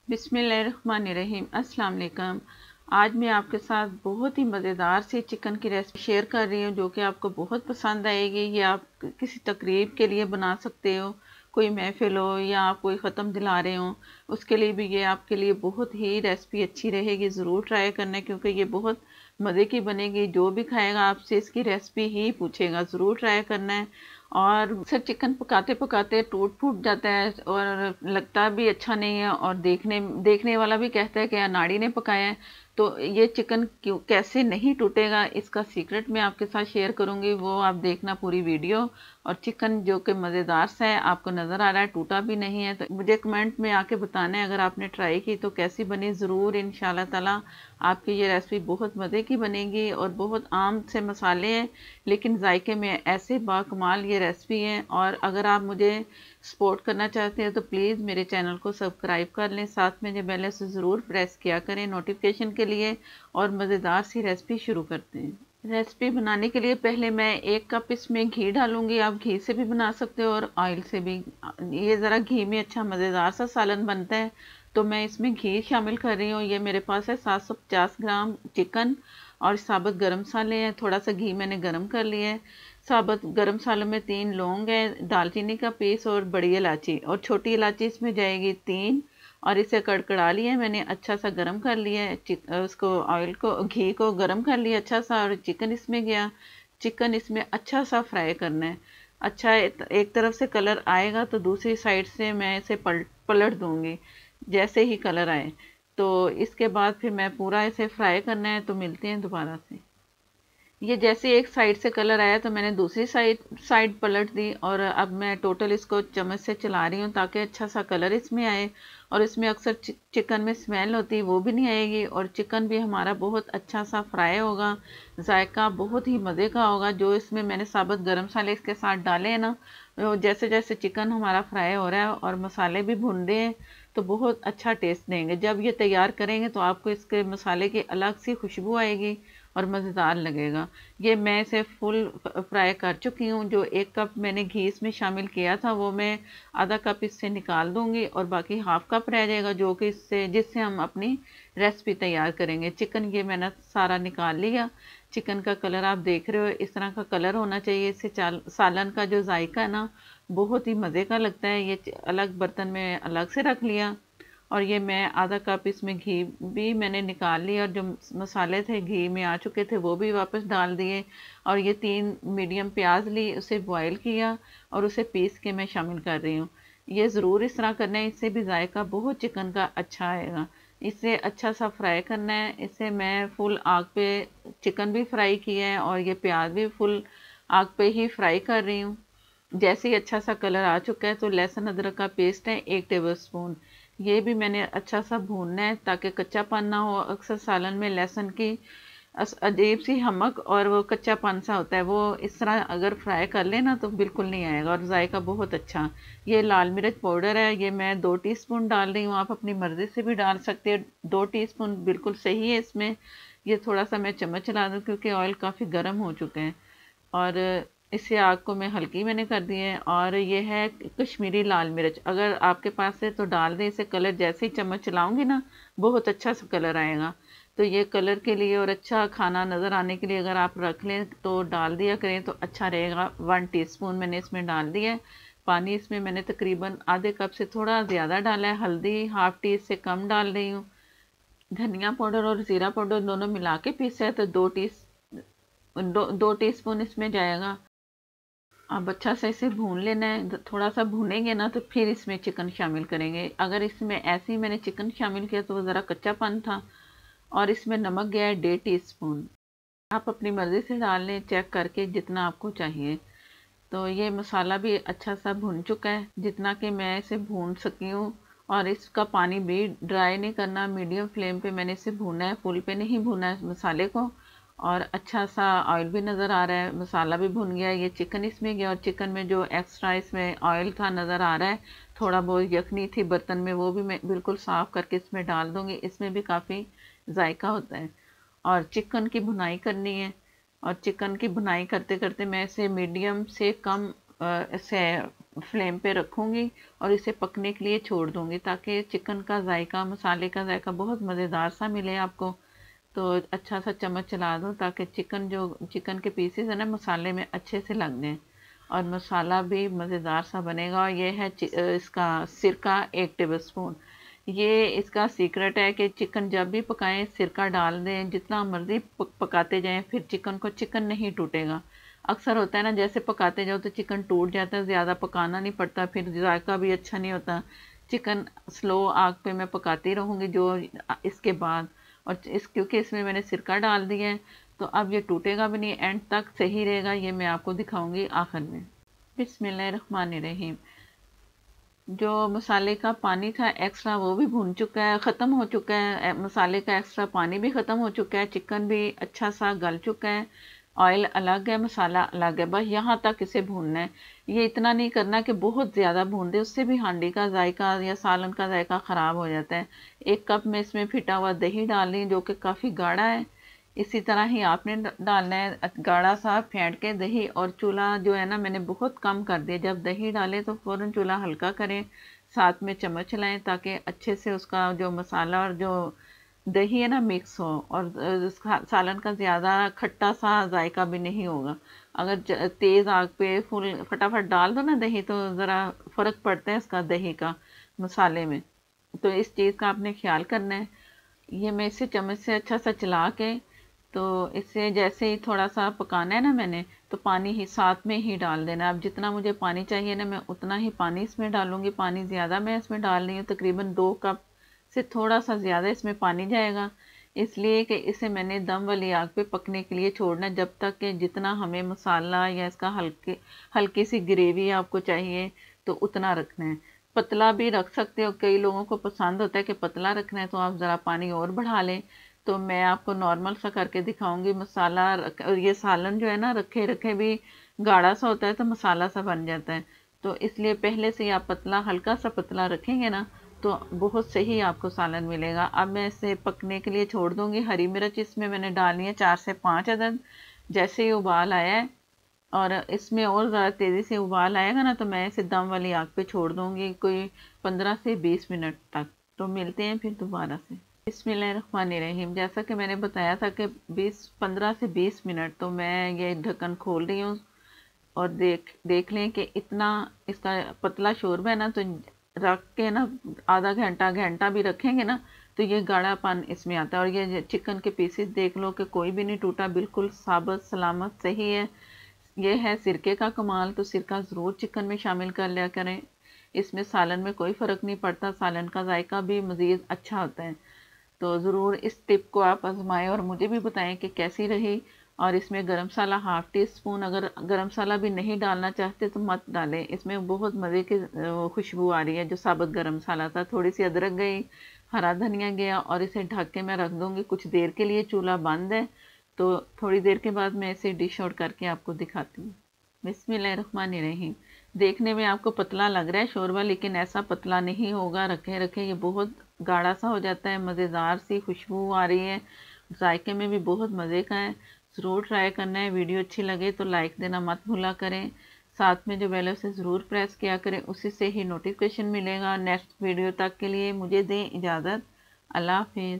बिस्मिल्लाहिर्रहमानिर्रहीम। अस्सलाम वालेकुम। आज मैं आपके साथ बहुत ही मज़ेदार सी चिकन की रेसिपी शेयर कर रही हूँ जो कि आपको बहुत पसंद आएगी। ये आप किसी तकरीब के लिए बना सकते हो, कोई महफिल हो या आप कोई ख़त्म दिला रहे हो, उसके लिए भी ये आपके लिए बहुत ही रेसिपी अच्छी रहेगी। ज़रूर ट्राई करना क्योंकि ये बहुत मज़े की बनेगी। जो भी खाएगा आपसे इसकी रेसिपी ही पूछेगा। ज़रूर ट्राई करना है। और अक्सर चिकन पकाते पकाते टूट फूट जाता है और लगता भी अच्छा नहीं है, और देखने वाला भी कहता है कि अनाड़ी ने पकाया है। तो ये चिकन क्यों कैसे नहीं टूटेगा, इसका सीक्रेट मैं आपके साथ शेयर करूंगी, वो आप देखना पूरी वीडियो। और चिकन जो कि मज़ेदार सा है, आपको नज़र आ रहा है टूटा भी नहीं है, तो मुझे कमेंट में आके बताना है अगर आपने ट्राई की तो कैसी बनी। ज़रूर इंशाल्लाह ताला आपकी ये रेसिपी बहुत मज़े की बनेगी। और बहुत आम से मसाले हैं लेकिन जायके में ऐसे बाकमाल ये रेसिपी है। और अगर आप मुझे सपोर्ट करना चाहते हैं तो प्लीज़ मेरे चैनल को सब्सक्राइब कर लें, साथ में जो बेल है उसे ज़रूर प्रेस किया करें नोटिफिकेशन के लिए। और मज़ेदार सी रेसिपी शुरू करते हैं। रेसिपी बनाने के लिए पहले मैं 1 कप इसमें घी डालूंगी। आप घी से भी बना सकते हो और ऑयल से भी। ये ज़रा घी में अच्छा मज़ेदार सा सालन बनता है, तो मैं इसमें घी शामिल कर रही हूँ। ये मेरे पास है 750 ग्राम चिकन और साबुत गरम मसाले हैं। थोड़ा सा घी मैंने गरम कर लिया है। साबुत गरम मसालों में 3 लौंग है, दालचीनी का पीस और बड़ी इलायची, और छोटी इलायची इसमें जाएगी 3। और इसे कड़कड़ा लिया है मैंने, अच्छा सा गरम कर लिया है। उसको ऑयल को घी को गरम कर लिया अच्छा सा, और चिकन इसमें गया। चिकन इसमें अच्छा सा फ्राई करना है। अच्छा एक तरफ से कलर आएगा तो दूसरी साइड से मैं इसे पलट दूंगी जैसे ही कलर आए। तो इसके बाद फिर मैं पूरा इसे फ्राई करना है। तो मिलते हैं दोबारा से। ये जैसे एक साइड से कलर आया तो मैंने दूसरी साइड पलट दी, और अब मैं टोटल इसको चम्मच से चला रही हूँ ताकि अच्छा सा कलर इसमें आए। और इसमें अक्सर चिकन में स्मेल होती है, वो भी नहीं आएगी, और चिकन भी हमारा बहुत अच्छा सा फ्राई होगा। जायका बहुत ही मज़े का होगा। जो इसमें मैंने साबुत गरम मसाले इसके साथ डाले हैं ना, वो जैसे जैसे चिकन हमारा फ्राई हो रहा है और मसाले भी भुन रहे हैं तो बहुत अच्छा टेस्ट देंगे। जब ये तैयार करेंगे तो आपको इसके मसाले की अलग सी खुशबू आएगी और मज़ेदार लगेगा। ये मैं इसे फुल फ्राई कर चुकी हूँ। जो 1 कप मैंने घी इसमें शामिल किया था वो मैं आधा कप इससे निकाल दूंगी, और बाकी हाफ कप रह जाएगा जो कि जिससे हम अपनी रेसिपी तैयार करेंगे। चिकन ये मैंने सारा निकाल लिया। चिकन का कलर आप देख रहे हो, इस तरह का कलर होना चाहिए। इससे सालन का जो जायका है ना, बहुत ही मज़े का लगता है। ये अलग बर्तन में अलग से रख लिया। और ये मैं आधा कप इसमें घी भी मैंने निकाल लिया, और जो मसाले थे घी में आ चुके थे वो भी वापस डाल दिए। और ये 3 मीडियम प्याज ली, उसे बॉईल किया और उसे पीस के मैं शामिल कर रही हूँ। ये ज़रूर इस तरह करना है, इससे भी जायका बहुत चिकन का अच्छा आएगा। इसे अच्छा सा फ्राई करना है। इसे मैं फुल आग पे चिकन भी फ्राई किया है और ये प्याज भी फुल आग पे ही फ्राई कर रही हूँ। जैसे ही अच्छा सा कलर आ चुका है तो लहसुन अदरक का पेस्ट है 1 टेबल स्पून, ये भी मैंने अच्छा सा भूनना है ताकि कच्चापन ना हो। अक्सर सालन में लहसुन की अजीब सी हमक और वो कच्चापन सा होता है, वो इस तरह अगर फ्राई कर लेना तो बिल्कुल नहीं आएगा और जायका बहुत अच्छा। ये लाल मिर्च पाउडर है, ये मैं 2 टीस्पून डाल रही हूँ। आप अपनी मर्ज़ी से भी डाल सकते हैं, 2 टीस्पून बिल्कुल सही है इसमें। ये थोड़ा सा मैं चम्मच चला दूँ क्योंकि ऑयल काफ़ी गर्म हो चुके हैं। और इससे आग को मैं हल्की मैंने कर दी है। और ये है कश्मीरी लाल मिर्च, अगर आपके पास है तो डाल दें। इसे कलर जैसे ही चम्मच चलाऊंगी ना, बहुत अच्छा सा कलर आएगा। तो ये कलर के लिए और अच्छा खाना नज़र आने के लिए अगर आप रख लें तो डाल दिया करें तो अच्छा रहेगा। 1 टीस्पून मैंने इसमें डाल दिया है। पानी इसमें मैंने तकरीबन आधे कप से थोड़ा ज़्यादा डाला है। हल्दी हाफ टी से कम डाल रही हूँ। धनिया पाउडर और ज़ीरा पाउडर दोनों मिला के पीसा है तो 2 टीस्पून इसमें जाएगा। अब अच्छा से इसे भून लेना है। थोड़ा सा भूनेंगे ना तो फिर इसमें चिकन शामिल करेंगे। अगर इसमें ऐसे ही मैंने चिकन शामिल किया तो वो ज़रा कच्चापन था। और इसमें नमक गया है 1.5 टीस्पून। आप अपनी मर्ज़ी से डाल लें चेक करके जितना आपको चाहिए। तो ये मसाला भी अच्छा सा भुन चुका है जितना कि मैं इसे भून सकी हूँ। और इसका पानी भी ड्राई नहीं करना, मीडियम फ्लेम पे मैंने इसे भूना है, फुल पे नहीं भूना है मसाले को। और अच्छा सा ऑयल भी नज़र आ रहा है, मसाला भी भुन गया है। ये चिकन इसमें गया और चिकन में जो एक्स्ट्रा इसमें ऑयल था नज़र आ रहा है, थोड़ा बहुत यखनी थी बर्तन में, वो भी मैं बिल्कुल साफ़ करके इसमें डाल दूँगी। इसमें भी काफ़ी जायका होता है। और चिकन की भुनाई करनी है। और चिकन की भुनाई करते करते मैं इसे मीडियम से कम इसे फ्लेम पे रखूँगी और इसे पकने के लिए छोड़ दूँगी, ताकि चिकन का जायका, मसाले का जायका बहुत मज़ेदार सा मिले आपको। तो अच्छा सा चम्मच चला दो ताकि चिकन के पीसेस है ना मसाले में अच्छे से लग जाएं और मसाला भी मज़ेदार सा बनेगा। और ये है इसका सिरका 1 टेबल स्पून। ये इसका सीक्रेट है कि चिकन जब भी पकाएं सिरका डाल दें, जितना मर्जी पकाते जाएं, फिर चिकन नहीं टूटेगा। अक्सर होता है ना, जैसे पकाते जाओ तो चिकन टूट जाता है, ज़्यादा पकाना नहीं पड़ता, फिर जायका भी अच्छा नहीं होता। चिकन स्लो आग पे मैं पकाती रहूँगी जो इसके बाद, और क्योंकि इसमें मैंने सिरका डाल दिया है तो अब ये टूटेगा भी नहीं, एंड तक सही रहेगा। ये मैं आपको दिखाऊंगी आखिर में। बिस्मिल्लाहिर्रहमानिर्रहीम। जो मसाले का पानी था एक्स्ट्रा वो भी भून चुका है, ख़त्म हो चुका है। मसाले का एक्स्ट्रा पानी भी ख़त्म हो चुका है, चिकन भी अच्छा सा गल चुका है, ऑयल अलग है, मसाला अलग है। बस यहाँ तक इसे भूनना है। ये इतना नहीं करना कि बहुत ज़्यादा भून दे, उससे भी हांडी का जायका या सालन का जायका ख़राब हो जाता है। 1 कप में इसमें फिटा हुआ दही डाल रही जो कि काफ़ी गाढ़ा है। इसी तरह ही आपने डालना है गाढ़ा सा फेंट के दही। और चूल्हा जो है ना मैंने बहुत कम कर दिया, जब दही डालें तो फ़ौरन चूल्हा हल्का करें, साथ में चम्मच चलाएं ताकि अच्छे से उसका जो मसाला और जो दही है ना मिक्स हो, और सालन का ज़्यादा खट्टा सा जायका भी नहीं होगा। अगर तेज़ आग पे फुल फटाफट डाल दो ना दही तो ज़रा फ़र्क पड़ता है इसका दही का मसाले में। तो इस चीज़ का आपने ख्याल करना है। ये मैं इसे चम्मच से अच्छा सा चला के, तो इसे जैसे ही थोड़ा सा पकाना है ना मैंने, तो पानी ही साथ में ही डाल देना। अब जितना मुझे पानी चाहिए ना मैं उतना ही पानी इसमें डालूंगी। पानी ज़्यादा मैं इसमें डाल रही हूँ, तकरीबन 2 कप से थोड़ा सा ज़्यादा इसमें पानी जाएगा, इसलिए कि इसे मैंने दम वाली आग पे पकने के लिए छोड़ना, जब तक कि जितना हमें मसाला या इसका हल्की सी ग्रेवी आपको चाहिए तो उतना रखना है। पतला भी रख सकते हो, कई लोगों को पसंद होता है कि पतला रखना है तो आप ज़रा पानी और बढ़ा लें। तो मैं आपको नॉर्मल सा करके दिखाऊंगी। और ये सालन जो है ना रखे रखे भी गाढ़ा सा होता है तो मसाला सा बन जाता है, तो इसलिए पहले से ही आप पतला, हल्का सा पतला रखेंगे ना तो बहुत सही आपको सालन मिलेगा। अब मैं इसे पकने के लिए छोड़ दूंगी। हरी मिर्च इसमें मैंने डालनी है 4 से 5 अदद। जैसे ही उबाल आया है और इसमें और ज़्यादा तेज़ी से उबाल आएगा ना तो मैं इसे दम वाली आग पे छोड़ दूंगी कोई 15 से 20 मिनट तक। तो मिलते हैं फिर दोबारा से। बिस्मिल्लाहिर्रहमानिर्रहीम। जैसा कि मैंने बताया था कि 15 से 20 मिनट, तो मैं ये ढक्कन खोल रही हूँ और देख लें कि इतना इसका पतला शोरबा है ना, तो रख के ना आधा घंटा घंटा भी रखेंगे ना तो ये गाढ़ापन इसमें आता है। और ये चिकन के पीसेस देख लो कि कोई भी नहीं टूटा, बिल्कुल साबित सलामत सही है। ये है सिरके का कमाल। तो सिरका ज़रूर चिकन में शामिल कर लिया करें, इसमें सालन में कोई फ़र्क नहीं पड़ता, सालन का जायका भी मज़ीद अच्छा होता है। तो ज़रूर इस टिप को आप आजमाएं और मुझे भी बताएं कि कैसी रही। और इसमें गरम मसाला 1/2 टी स्पून, अगर गरम मसाला भी नहीं डालना चाहते तो मत डालें, इसमें बहुत मज़े की खुशबू आ रही है जो साबुत गरम मसाला था। थोड़ी सी अदरक गई, हरा धनिया गया, और इसे ढक के मैं रख दूँगी कुछ देर के लिए। चूल्हा बंद है, तो थोड़ी देर के बाद मैं इसे डिश आउट करके आपको दिखाती हूँ। बिस्मिल्लाहिर्रहमानिर्रहीम। देखने में आपको पतला लग रहा है शोरबा, लेकिन ऐसा पतला नहीं होगा। रखे रखे ये बहुत गाढ़ा सा हो जाता है, मज़ेदार सी खुशबू आ रही है, जायके में भी बहुत मज़े का है। ज़रूर ट्राई करना है। वीडियो अच्छी लगे तो लाइक देना मत भूला करें, साथ में जो बेल है उसे ज़रूर प्रेस किया करें, उसी से ही नोटिफिकेशन मिलेगा। नेक्स्ट वीडियो तक के लिए मुझे दें इजाज़त। अल्लाह हाफिज़।